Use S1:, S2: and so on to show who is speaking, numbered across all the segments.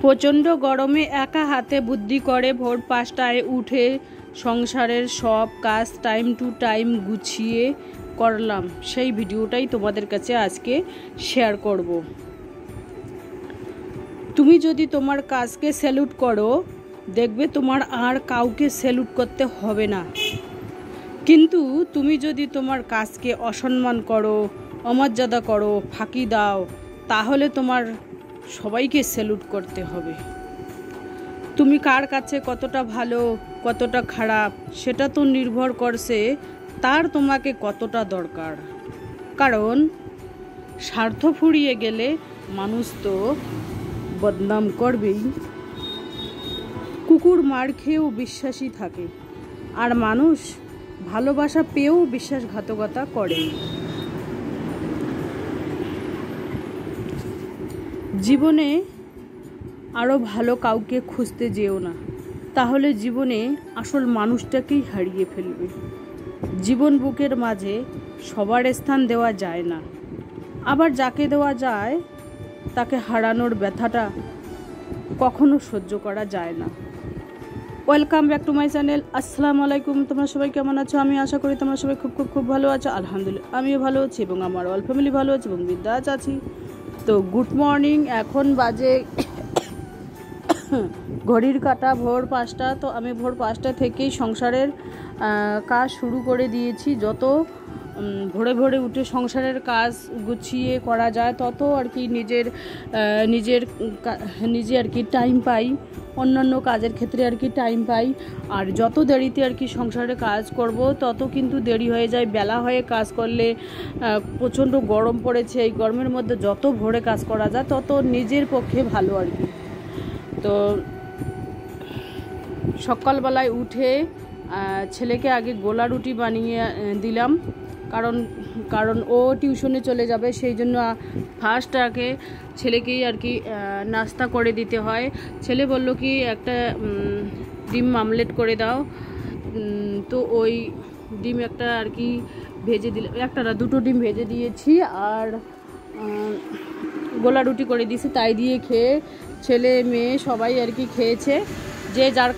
S1: প্রচণ্ড গরমে একা হাতে বুদ্ধি করে ভোর 5টায় উঠে সংসারের সব কাজ টাইম টু টাইম গুছিয়ে করলাম, সেই ভিডিওটাই তোমাদের কাছে আজকে শেয়ার করব। তুমি যদি তোমার কাজকে স্যালুট করো, দেখবে তোমার আর কাউকে স্যালুট করতে হবে না। কিন্তু তুমি যদি তোমার কাজকে অসম্মান করো, অমর্যাদা করো, ফাঁকি দাও, তাহলে তোমার সবাইকে স্যালুট করতে হবে। তুমি কার কাছে কতটা ভালো কতটা খারাপ সেটা তো নির্ভর করছে তার তোমাকে কতটা দরকার। কারণ স্বার্থ ফুরিয়ে গেলে মানুষ তো বদনাম করবেই। কুকুর মার খেয়েও বিশ্বাসী থাকে, আর মানুষ ভালোবাসা পেয়েও বিশ্বাসঘাতকতা করে। জীবনে আরও ভালো কাউকে খুঁজতে যেও না, তাহলে জীবনে আসল মানুষটাকেই হারিয়ে ফেলবে। জীবন বুকের মাঝে সবার স্থান দেওয়া যায় না, আবার যাকে দেওয়া যায় তাকে হারানোর ব্যথাটা কখনো সহ্য করা যায় না। Welcome back to my channel. আসসালামু আলাইকুম। তোমরা সবাই কেমন আছো? আমি আশা করি তোমরা সবাই খুব খুব খুব ভালো আছো। আলহামদুলিল্লাহ আমিও ভালো আছি এবং আমার অল ফ্যামিলি ভালো আছে এবং বিন্দাস আছি। তো গুড মর্নিং। এখন বাজে ঘড়ির কাঁটা ভোর 5টা। তো আমি ভোর 5টা থেকেই সংসারের কাজ শুরু করে দিয়েছি। যত ভোরে ভোরে উঠে সংসারের কাজ গুছিয়ে করা যায় তত আর কি নিজে আর কি টাইম পাই, অন্যান্য কাজের ক্ষেত্রে আর কি টাইম পাই। আর যত দেরিতে আর কি সংসারে কাজ করব তত কিন্তু দেরি হয়ে যায়। বেলা হয়ে কাজ করলে প্রচণ্ড গরম পড়েছে, এই গরমের মধ্যে যত ভোরে কাজ করা যায় তত নিজের পক্ষে ভালো আর কি। তো সকালবেলায় উঠে ছেলেকে আগে গোলা রুটি বানিয়ে দিলাম, কারণ ও টিউশনে চলে যাবে, সেই জন্য ফার্স্ট আগে ছেলেকেই আর কি নাস্তা করে দিতে হয়। ছেলে বলল কি একটা ডিম আমলেট করে দাও, তো ওই ডিম একটা আর কি ভেজে দিলাম, একটা না দুটো ডিম ভেজে দিয়েছি আর গোলা রুটি করে দিয়েছি। তাই দিয়ে খেয়ে ছেলে মেয়ে সবাই আর কি খেয়েছে, যে যার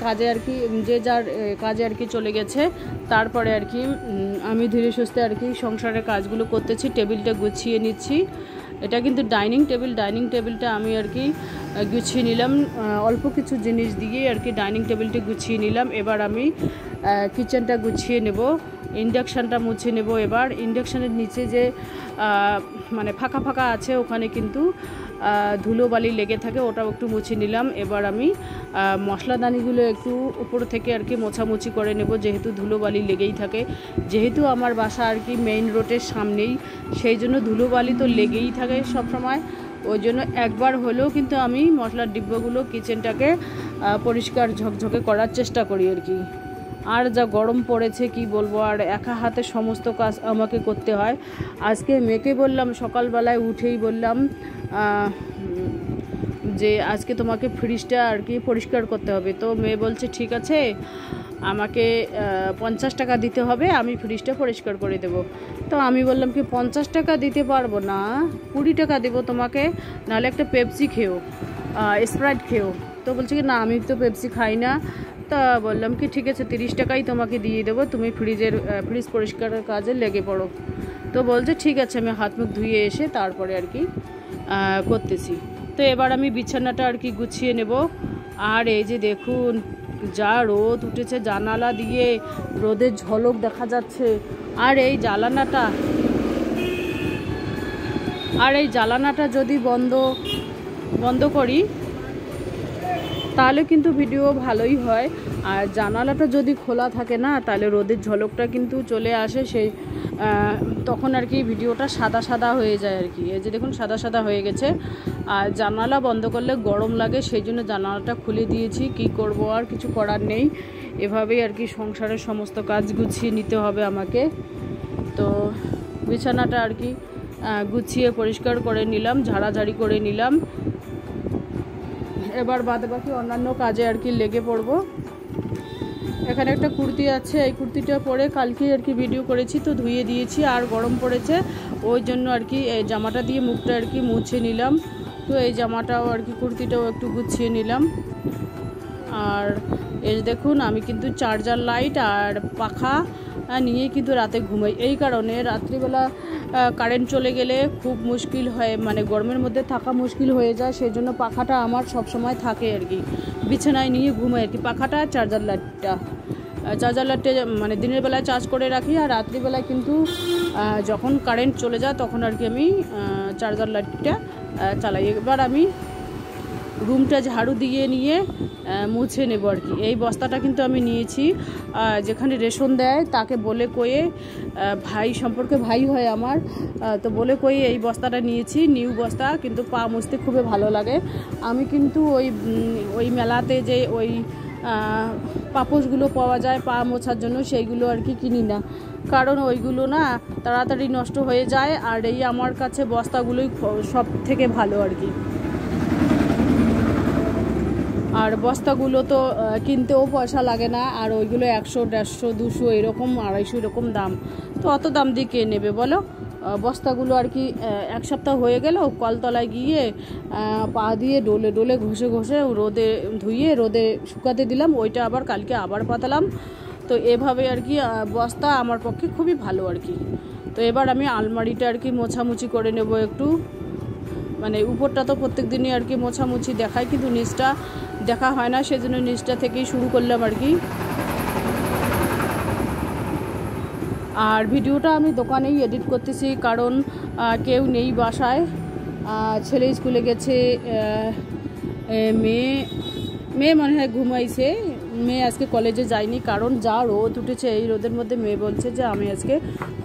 S1: কাজে আর কি চলে গেছে। তারপরে আর কি আমি ধীরে সুস্থে আর কি সংসারের কাজগুলো করতেছি, টেবিলটা গুছিয়ে নিচ্ছি। এটা কিন্তু ডাইনিং টেবিলটা আমি আর কি গুছিয়ে নিলাম, অল্প কিছু জিনিস দিয়ে আর কি ডাইনিং টেবিলটা গুছিয়ে নিলাম। এবার আমি কিচেনটা গুছিয়ে নেব, ইন্ডাকশানটা মুছে নেব। এবার ইন্ডাকশানের নিচে যে মানে ফাঁকা ফাঁকা আছে ওখানে কিন্তু ধুলোবালি লেগে থাকে, ওটাও একটু মুছে নিলাম। এবার আমি মশলাদানিগুলো একটু উপর থেকে আর কি মোছামুছি করে নেব, যেহেতু ধুলোবালি লেগেই থাকে। যেহেতু আমার বাসা আর কি মেইন রোডের সামনেই, সেই জন্য ধুলোবালি তো লেগেই থাকে সব সময়। ওই জন্য একবার হলেও কিন্তু আমি মশলার ডিব্বাগুলো কিচেনটাকে পরিষ্কার ঝকঝকে করার চেষ্টা করি আর কি। আর যা গরম পড়েছে কি বলবো, আর একা হাতে সমস্ত কাজ আমাকে করতে হয়। আজকে মেয়েকে বললাম, সকালবেলায় উঠেই বললাম যে আজকে তোমাকে ফ্রিজটা আর কি পরিষ্কার করতে হবে। তো মেয়ে বলছে ঠিক আছে, আমাকে 50 টাকা দিতে হবে, আমি ফ্রিজটা পরিষ্কার করে দেব। তো আমি বললাম কি 50 টাকা দিতে পারবো না, 20 টাকা দেবো তোমাকে, নাহলে একটা পেপসি খেও, স্প্রাইট খেও। তো বলছে কি না আমি তো পেপসি খাই না। তা বললাম কি ঠিক আছে 30 টাকাই তোমাকে দিয়ে দেবো, তুমি ফ্রিজ পরিষ্কারের কাজে লেগে পড়ো। তো বলছে ঠিক আছে, আমি হাত মুখ ধুয়ে এসে তারপরে আর কি করতেছি। তো এবার আমি বিছানাটা আর কি গুছিয়ে নেব। আর এই যে দেখুন যা রোদ উঠেছে, জানালা দিয়ে রোদের ঝলক দেখা যাচ্ছে। আর এই জ্বালানাটা যদি বন্ধ করি তাহলে কিন্তু ভিডিও ভালোই হয়। আর জানালাটা যদি খোলা থাকে না, তাহলে রোদের ঝলকটা কিন্তু চলে আসে, সেই তখন আর কি ভিডিওটা সাদা সাদা হয়ে যায় আর কি। এই যে দেখুন সাদা সাদা হয়ে গেছে। আর জানালা বন্ধ করলে গরম লাগে, সেই জন্য জানালাটা খুলে দিয়েছি। কি করব, আর কিছু করার নেই, এভাবেই আর কি সংসারের সমস্ত কাজ গুছিয়ে নিতে হবে আমাকে। তো বিছানাটা আর কি গুছিয়ে পরিষ্কার করে নিলাম, ঝাড়াঝাড়ি করে নিলাম। এবার বাদবাকি অন্যান্য কাজে আর কি লেগে পড়বো। এখানে একটা কুর্তি আছে, এই কুর্তিটা পরে কালকে আর কি ভিডিও করেছি, তো ধুয়ে দিয়েছি। আর গরম পড়েছে ওই জন্য আর কি এই জামাটা দিয়ে মুখটা আর কি মুছে নিলাম। একটু এই জামাটাও আর কি কুর্তিটাও একটু গুছিয়ে নিলাম। আর এই দেখুন আমি কিন্তু চার্জার লাইট আর পাখা নিয়ে কিন্তু রাতে ঘুমাই। এই কারণে রাত্রিবেলা কারেন্ট চলে গেলে খুব মুশকিল হয়, মানে গরমের মধ্যে থাকা মুশকিল হয়ে যায়। সেই জন্য পাখাটা আমার সব সময় থাকে আর কি, বিছানায় নিয়ে ঘুমাই আর কি। পাখাটা চার্জার লাইটটা মানে দিনের বেলায় চার্জ করে রাখি, আর রাত্রিবেলায় কিন্তু যখন কারেন্ট চলে যায় তখন আর কি আমি চার্জার লাইটটা চালাই। এবার আমি রুমটা ঝাড়ু দিয়ে নিয়ে মুছে নেব আর কি। এই বস্তাটা কিন্তু আমি নিয়েছি যেখানে রেশন দেয়, তাকে বলে কয়ে, ভাই সম্পর্কে ভাই হয় আমার, তো বলে কয়ে এই বস্তাটা নিয়েছি, নিউ বস্তা। কিন্তু পা মুছতে খুবই ভালো লাগে। আমি কিন্তু ওই মেলাতে যে ওই পাপোশগুলো পাওয়া যায় পা মোছার জন্য, সেইগুলো আর কি কিনি না, কারণ ওইগুলো না তাড়াতাড়ি নষ্ট হয়ে যায়। আর এই আমার কাছে বস্তাগুলোই সব থেকে ভালো আর কি। আর বস্তাগুলো তো কিনতেও পয়সা লাগে না, আর ওইগুলো 100, 150, 200 এরকম, 250 এরকম দাম। তো অত দাম দিয়ে কে নেবে বলো? বস্তাগুলো আর কি এক সপ্তাহ হয়ে গেল, কলতলায় গিয়ে পা দিয়ে ডলে ডলে ঘষে ঘষে রোদে ধুয়ে রোদে শুকাতে দিলাম, ওইটা আবার কালকে আবার পাতালাম। তো এভাবে আর কি বস্তা আমার পক্ষে খুবই ভালো আর কি। তো এবার আমি আলমারিটা আর কি মোছামুছি করে নেব একটু। মানে উপরটা তো প্রত্যেক দিনই আর কি মোছামুছি দেখায়, কিন্তু নিচটা দেখা হয় না, সেজন্য নিচটা থেকেই শুরু করলাম আর কি। আর ভিডিওটা আমি দোকানেই এডিট করতেছি, কারণ কেউ নেই বাসায়, ছেলে স্কুলে গেছে, মেয়ে মনে হয় ঘুমাইছে, মেয়ে আজকে কলেজে যায়নি, কারণ যা রোদ উঠেছে এই রোদের মধ্যে মেয়ে বলছে যে আমি আজকে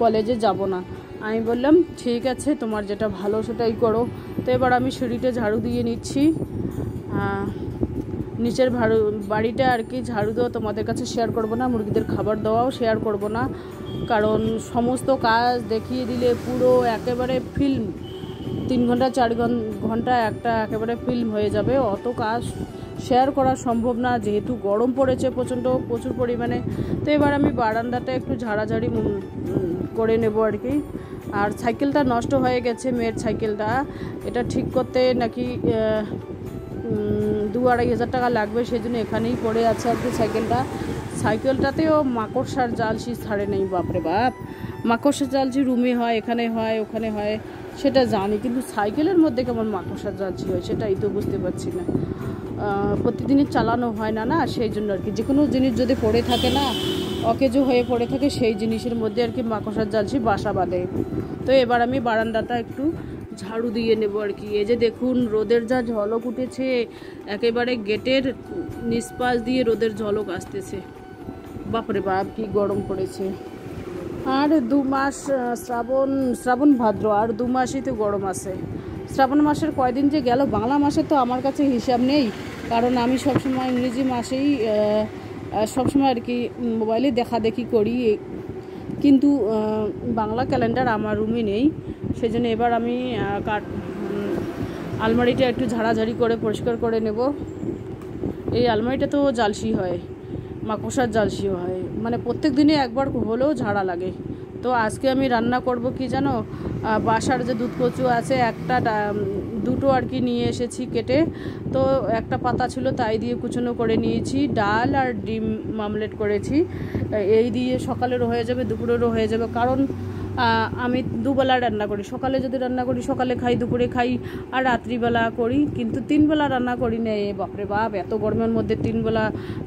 S1: কলেজে যাব না। আমি বললাম ঠিক আছে, তোমার যেটা ভালো সেটাই করো। তো এবার আমি সিঁড়িতে ঝাড়ু দিয়ে নিচ্ছি। নিচের বাড়িটা আর কি ঝাড়ু দেওয়া তোমাদের কাছে শেয়ার করব না, মুরগিদের খাবার দেওয়াও শেয়ার করব না, কারণ সমস্ত কাজ দেখিয়ে দিলে পুরো একেবারে ফিল্ম, 3 ঘন্টা 4 ঘন্টা একটা একেবারে ফিল্ম হয়ে যাবে। অত কাজ শেয়ার করা সম্ভব না, যেহেতু গরম পড়েছে প্রচুর পরিমাণে। তো এবার আমি বারান্দাটা একটু ঝাড়াঝাড়ি করে নেব আর কি। আর সাইকেলটা নষ্ট হয়ে গেছে, মেয়ের সাইকেলটা, এটা ঠিক করতে নাকি 2-2.5 হাজার টাকা লাগবে, সেই জন্য এখানেই পড়ে আছে আর কি সাইকেলটাতেও মাকড়সার জালসি ছাড়ে নেই, বাপরে বাপ। মাকড়সার জালসি রুমে হয়, এখানে হয়, ওখানে হয়, সেটা জানি, কিন্তু সাইকেলের মধ্যে কেমন মাকড়সার জালসি হয় সেটাই তো বুঝতে পারছি না। প্রতিদিনই চালানো হয় না, সেই জন্য আর কি। যে কোনো জিনিস যদি পড়ে থাকে না, অকেজো হয়ে পড়ে থাকে, সেই জিনিসের মধ্যে আর কি মাকড়সার জালসি বাসা বাঁধে। তো এবার আমি বারান্দাটা একটু ঝাড়ু দিয়ে নেব আর কি। এই যে দেখুন রোদের যা ঝলক উঠেছে, একেবারে গেটের নিষ্পাশ দিয়ে রোদের ঝলক আসতেছে, বাপরে বাপ কি গরম পড়েছে। আর 2 মাস শ্রাবণ ভাদ্র, আর 2 মাসই তো গরম আছে। শ্রাবণ মাসের কয়দিন যে গেল, বাংলা মাসে তো আমার কাছে হিসাব নেই, কারণ আমি সবসময় ইংরেজি মাসেই সবসময় আর কি মোবাইলে দেখি করি, কিন্তু বাংলা ক্যালেন্ডার আমার রুমে নেই। সেই জন্য এবার আমি আলমারিটা একটু ঝাড়াঝাড়ি করে পরিষ্কার করে নেব। এই আলমারিটা তো জালসি হয়, মাকড়সার জালসি হয়, মানে প্রত্যেক দিনে একবার হলেও ঝাড়া লাগে। তো আজকে আমি রান্না করব কি জানো, বাসার যে দুধ কচু আছে, দুটো আর কি নিয়ে এসেছি কেটে, তো একটা পাতা ছিল তাই দিয়ে কুচনো করে নিয়েছি। ডাল আর ডিম মামলেট করেছি, এই দিয়ে সকালেরও হয়ে যাবে, দুপুরেরও হয়ে যাবে, কারণ আমি দুবেলা রান্না করি। সকালে যদি রান্না করি সকালে খাই, দুপুরে খাই, আর রাত্রিবেলা করি, কিন্তু 3 বেলা রান্না করি না। বাপরে বাপ, এত গরমের মধ্যে 3 বেলা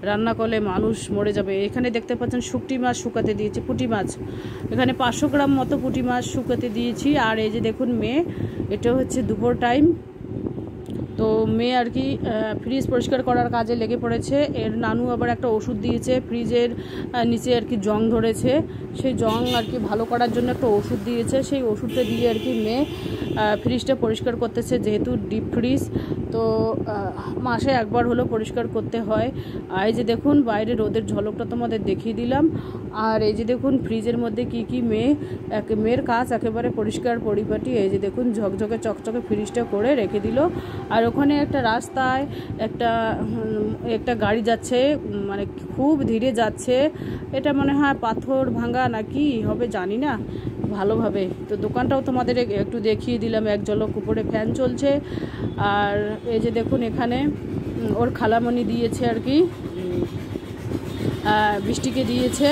S1: রান্না করলে মানুষ মরে যাবে। এখানে দেখতে পাচ্ছেন শুকটি মাছ শুকাতে দিয়েছি, পুঁটি মাছ, এখানে 500 গ্রাম মতো পুঁটি মাছ শুকাতে দিয়েছি। আর এই যে দেখুন মেয়ে, এটা হচ্ছে দুপুর টাইম, তো মেয়ে আর কি ফ্রিজ পরিষ্কার করার কাজে লেগে পড়েছে। এর নানু আবার একটা ওষুধ দিয়েছে, ফ্রিজের নিচে আর কি জং ধরেছে, সেই জং আর কি ভালো করার জন্য একটা ওষুধ দিয়েছে, সেই ওষুধটা দিয়ে আর কি মেয়ে ফ্রিজটা পরিষ্কার করতেছে, যেহেতু ডিপ ফ্রিজ, তো মাসে একবার হলেও পরিষ্কার করতে হয়। আর এই যে দেখুন বাইরে রোদের ঝলকটা তোমাদের দেখিয়ে দিলাম। আর এই যে দেখুন ফ্রিজের মধ্যে কি মেয়ের কাজ একেবারে পরিষ্কার পরিপাটি। এই যে দেখুন ঝকঝকে চকচকে ফ্রিজটা করে রেখে দিল। আর ওখানে একটা রাস্তায় একটা গাড়ি যাচ্ছে, মানে খুব ধীরে যাচ্ছে, এটা মনে হয় পাথর ভাঙা নাকি হবে জানি না, ভালোভাবে। তো দোকানটাও তোমাদের একটু দেখিয়ে দিলাম, এক ঝলক। উপরে ফ্যান চলছে, আর এই যে দেখুন এখানে ওর খালামণি দিয়েছে আর কি, বৃষ্টিকে দিয়েছে।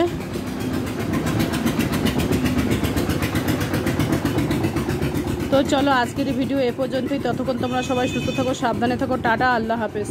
S1: তো চলো আজকের ভিডিও এ পর্যন্তই। ততক্ষণ তোমরা সবাই সুস্থ থাকো, সাবধানে থাকো। টাটা, আল্লাহ হাফেজ।